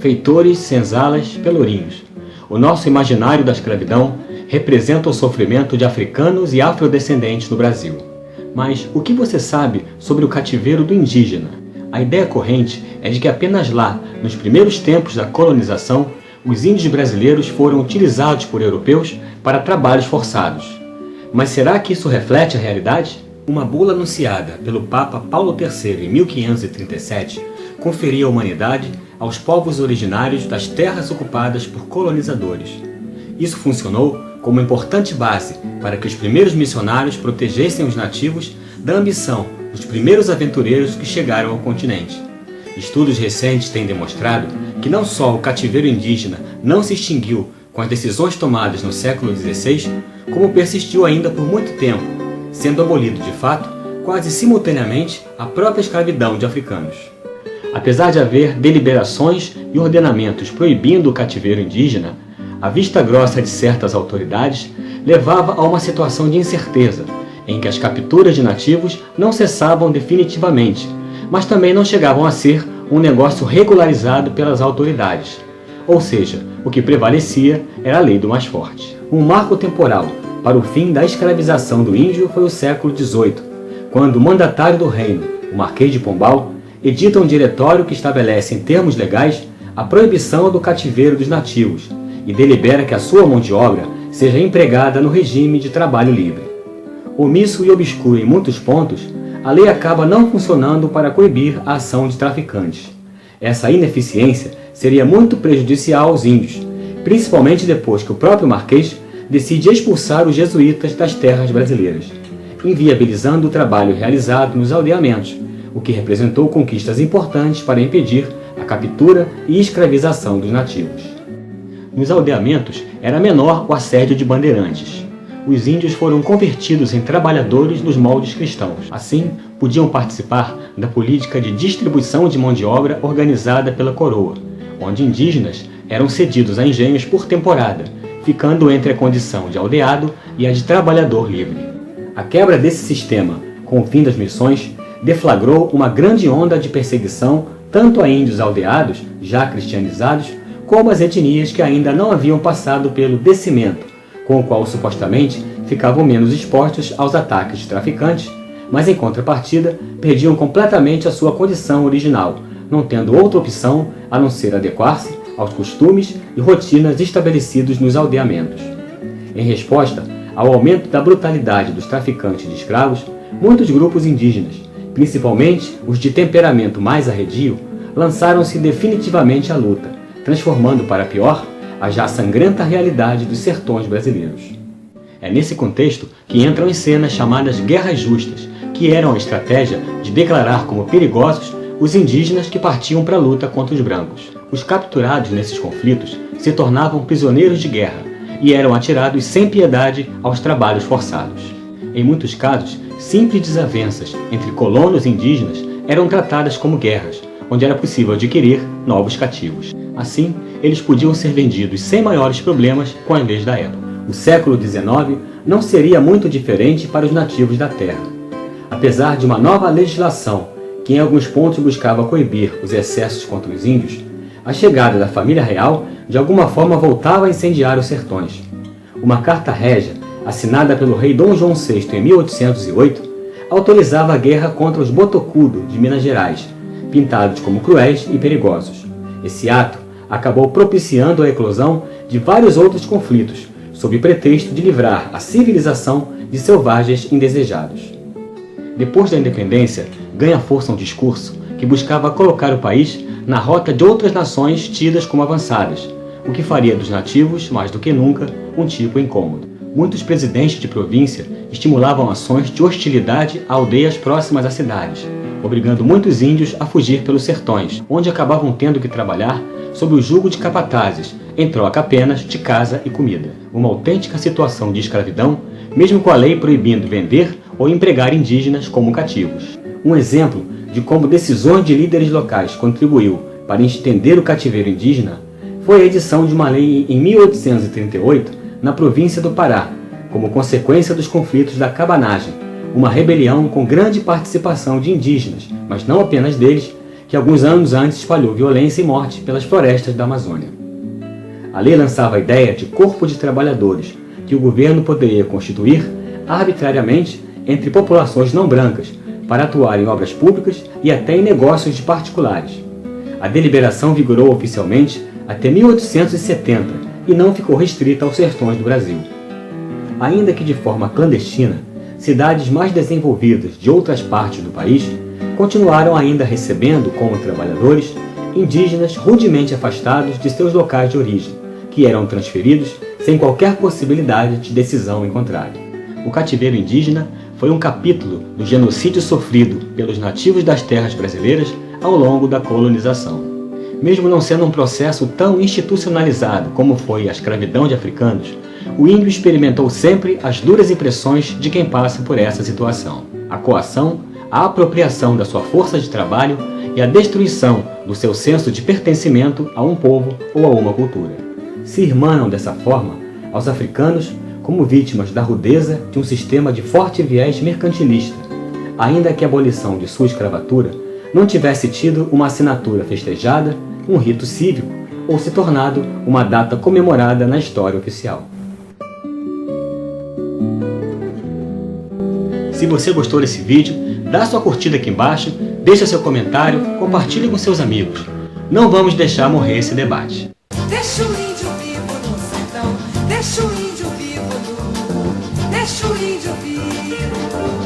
feitores, senzalas, pelourinhos. O nosso imaginário da escravidão representa o sofrimento de africanos e afrodescendentes no Brasil. Mas o que você sabe sobre o cativeiro do indígena? A ideia corrente é de que apenas lá, nos primeiros tempos da colonização, os índios brasileiros foram utilizados por europeus para trabalhos forçados. Mas será que isso reflete a realidade? Uma bula anunciada pelo Papa Paulo III em 1537 conferia a humanidade aos povos originários das terras ocupadas por colonizadores. Isso funcionou como importante base para que os primeiros missionários protegessem os nativos da ambição dos primeiros aventureiros que chegaram ao continente. Estudos recentes têm demonstrado que não só o cativeiro indígena não se extinguiu com as decisões tomadas no século XVI, como persistiu ainda por muito tempo, sendo abolido de fato, quase simultaneamente, a própria escravidão de africanos. Apesar de haver deliberações e ordenamentos proibindo o cativeiro indígena, a vista grossa de certas autoridades levava a uma situação de incerteza, em que as capturas de nativos não cessavam definitivamente, mas também não chegavam a ser um negócio regularizado pelas autoridades. Ou seja, o que prevalecia era a lei do mais forte. Um marco temporal para o fim da escravização do índio foi o século XVIII, quando o mandatário do reino, o Marquês de Pombal, edita um diretório que estabelece em termos legais a proibição do cativeiro dos nativos e delibera que a sua mão de obra seja empregada no regime de trabalho livre. Omisso e obscuro em muitos pontos, a lei acaba não funcionando para coibir a ação de traficantes. Essa ineficiência seria muito prejudicial aos índios, principalmente depois que o próprio Marquês decide expulsar os jesuítas das terras brasileiras, inviabilizando o trabalho realizado nos aldeamentos, o que representou conquistas importantes para impedir a captura e escravização dos nativos. Nos aldeamentos era menor o assédio de bandeirantes. Os índios foram convertidos em trabalhadores nos moldes cristãos. Assim, podiam participar da política de distribuição de mão de obra organizada pela coroa, onde indígenas eram cedidos a engenhos por temporada, ficando entre a condição de aldeado e a de trabalhador livre. A quebra desse sistema, com o fim das missões, deflagrou uma grande onda de perseguição tanto a índios aldeados, já cristianizados, como as etnias que ainda não haviam passado pelo descimento, com o qual supostamente ficavam menos expostos aos ataques de traficantes, mas em contrapartida perdiam completamente a sua condição original, não tendo outra opção a não ser adequar-se aos costumes e rotinas estabelecidos nos aldeamentos. Em resposta ao aumento da brutalidade dos traficantes de escravos, muitos grupos indígenas, principalmente os de temperamento mais arredio, lançaram-se definitivamente à luta, transformando para pior a já sangrenta realidade dos sertões brasileiros. É nesse contexto que entram em cena as chamadas guerras justas, que eram a estratégia de declarar como perigosos os indígenas que partiam para a luta contra os brancos. Os capturados nesses conflitos se tornavam prisioneiros de guerra e eram atirados sem piedade aos trabalhos forçados. Em muitos casos, simples desavenças entre colonos indígenas eram tratadas como guerras, onde era possível adquirir novos cativos. Assim, eles podiam ser vendidos sem maiores problemas com as leis da época. O século XIX não seria muito diferente para os nativos da terra. Apesar de uma nova legislação que em alguns pontos buscava coibir os excessos contra os índios, a chegada da família real de alguma forma voltava a incendiar os sertões. Uma carta régia, assinada pelo rei Dom João VI em 1808, autorizava a guerra contra os Botocudo de Minas Gerais, pintados como cruéis e perigosos. Esse ato acabou propiciando a eclosão de vários outros conflitos, sob pretexto de livrar a civilização de selvagens indesejados. Depois da independência, ganha força um discurso que buscava colocar o país na rota de outras nações tidas como avançadas, o que faria dos nativos, mais do que nunca, um tipo incômodo. Muitos presidentes de província estimulavam ações de hostilidade a aldeias próximas às cidades, obrigando muitos índios a fugir pelos sertões, onde acabavam tendo que trabalhar sob o jugo de capatazes, em troca apenas de casa e comida. Uma autêntica situação de escravidão, mesmo com a lei proibindo vender ou empregar indígenas como cativos. Um exemplo de como decisões de líderes locais contribuiu para estender o cativeiro indígena foi a edição de uma lei em 1838 na província do Pará, como consequência dos conflitos da cabanagem, uma rebelião com grande participação de indígenas, mas não apenas deles, que alguns anos antes espalhou violência e morte pelas florestas da Amazônia. A lei lançava a ideia de corpo de trabalhadores, que o governo poderia constituir arbitrariamente entre populações não brancas para atuar em obras públicas e até em negócios de particulares. A deliberação vigorou oficialmente até 1870 e não ficou restrita aos sertões do Brasil. Ainda que de forma clandestina, cidades mais desenvolvidas de outras partes do país continuaram ainda recebendo como trabalhadores indígenas rudemente afastados de seus locais de origem, que eram transferidos sem qualquer possibilidade de decisão em contrário. O cativeiro indígena foi um capítulo do genocídio sofrido pelos nativos das terras brasileiras ao longo da colonização. Mesmo não sendo um processo tão institucionalizado como foi a escravidão de africanos, o índio experimentou sempre as duras impressões de quem passa por essa situação: a coação, a apropriação da sua força de trabalho e a destruição do seu senso de pertencimento a um povo ou a uma cultura. Se irmanam dessa forma aos africanos como vítimas da rudeza de um sistema de forte viés mercantilista, ainda que a abolição de sua escravatura não tivesse tido uma assinatura festejada, um rito cívico ou se tornado uma data comemorada na história oficial. Se você gostou desse vídeo, dá sua curtida aqui embaixo, deixa seu comentário, compartilhe com seus amigos. Não vamos deixar morrer esse debate. Deixa o índio vivo no sertão, deixa o índio vivo no... Deixa o índio vivo.